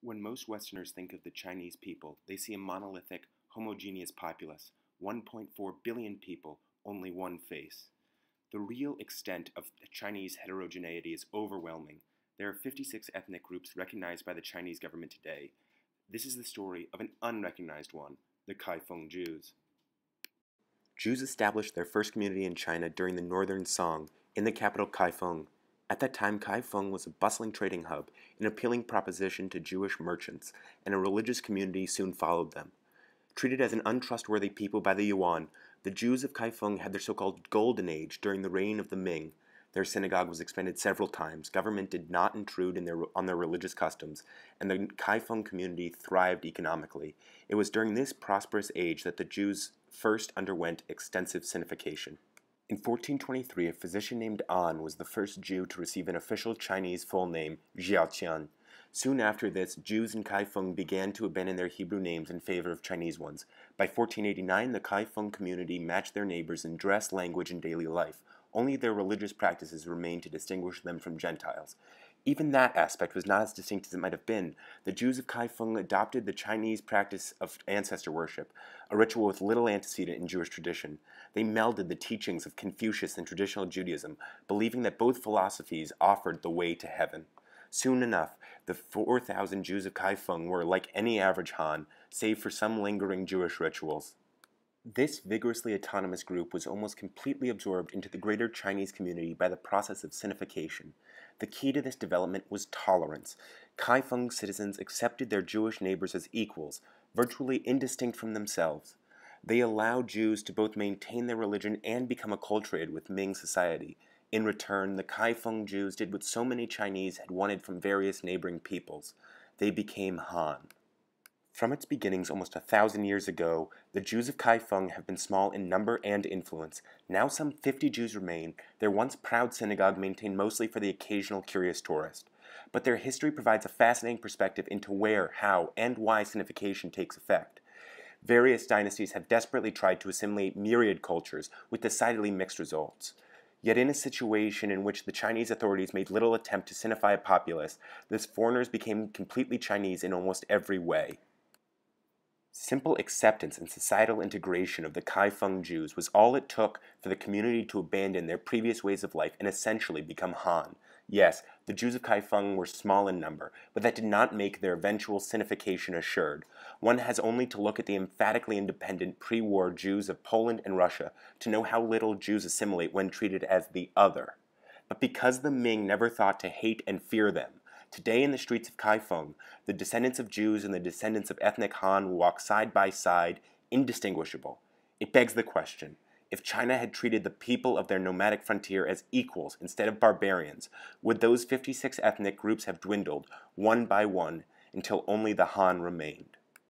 When most Westerners think of the Chinese people, they see a monolithic, homogeneous populace, 1.4 billion people, only one face. The real extent of the Chinese heterogeneity is overwhelming. There are 56 ethnic groups recognized by the Chinese government today. This is the story of an unrecognized one, the Kaifeng Jews. Jews established their first community in China during the Northern Song, in the capital Kaifeng. At that time, Kaifeng was a bustling trading hub, an appealing proposition to Jewish merchants, and a religious community soon followed them. Treated as an untrustworthy people by the Yuan, the Jews of Kaifeng had their so-called Golden Age during the reign of the Ming. Their synagogue was expanded several times, government did not intrude on their religious customs, and the Kaifeng community thrived economically. It was during this prosperous age that the Jews first underwent extensive sinification. In 1423, a physician named An was the first Jew to receive an official Chinese full name, Jiaoqian. Soon after this, Jews in Kaifeng began to abandon their Hebrew names in favor of Chinese ones. By 1489, the Kaifeng community matched their neighbors in dress, language, and daily life. Only their religious practices remained to distinguish them from Gentiles. Even that aspect was not as distinct as it might have been. The Jews of Kaifeng adopted the Chinese practice of ancestor worship, a ritual with little antecedent in Jewish tradition. They melded the teachings of Confucius and traditional Judaism, believing that both philosophies offered the way to heaven. Soon enough, the 4,000 Jews of Kaifeng were like any average Han, save for some lingering Jewish rituals. This vigorously autonomous group was almost completely absorbed into the greater Chinese community by the process of sinification. The key to this development was tolerance. Kaifeng citizens accepted their Jewish neighbors as equals, virtually indistinct from themselves. They allowed Jews to both maintain their religion and become acculturated with Ming society. In return, the Kaifeng Jews did what so many Chinese had wanted from various neighboring peoples. They became Han. From its beginnings almost 1,000 years ago, the Jews of Kaifeng have been small in number and influence. Now some 50 Jews remain, their once proud synagogue maintained mostly for the occasional curious tourist. But their history provides a fascinating perspective into where, how, and why sinification takes effect. Various dynasties have desperately tried to assimilate myriad cultures with decidedly mixed results. Yet in a situation in which the Chinese authorities made little attempt to sinify a populace, the foreigners became completely Chinese in almost every way. Simple acceptance and societal integration of the Kaifeng Jews was all it took for the community to abandon their previous ways of life and essentially become Han. Yes, the Jews of Kaifeng were small in number, but that did not make their eventual sinification assured. One has only to look at the emphatically independent pre-war Jews of Poland and Russia to know how little Jews assimilate when treated as the other. But because the Ming never thought to hate and fear them, today in the streets of Kaifeng, the descendants of Jews and the descendants of ethnic Han walk side by side, indistinguishable. It begs the question, if China had treated the people of their nomadic frontier as equals instead of barbarians, would those 56 ethnic groups have dwindled, one by one, until only the Han remained?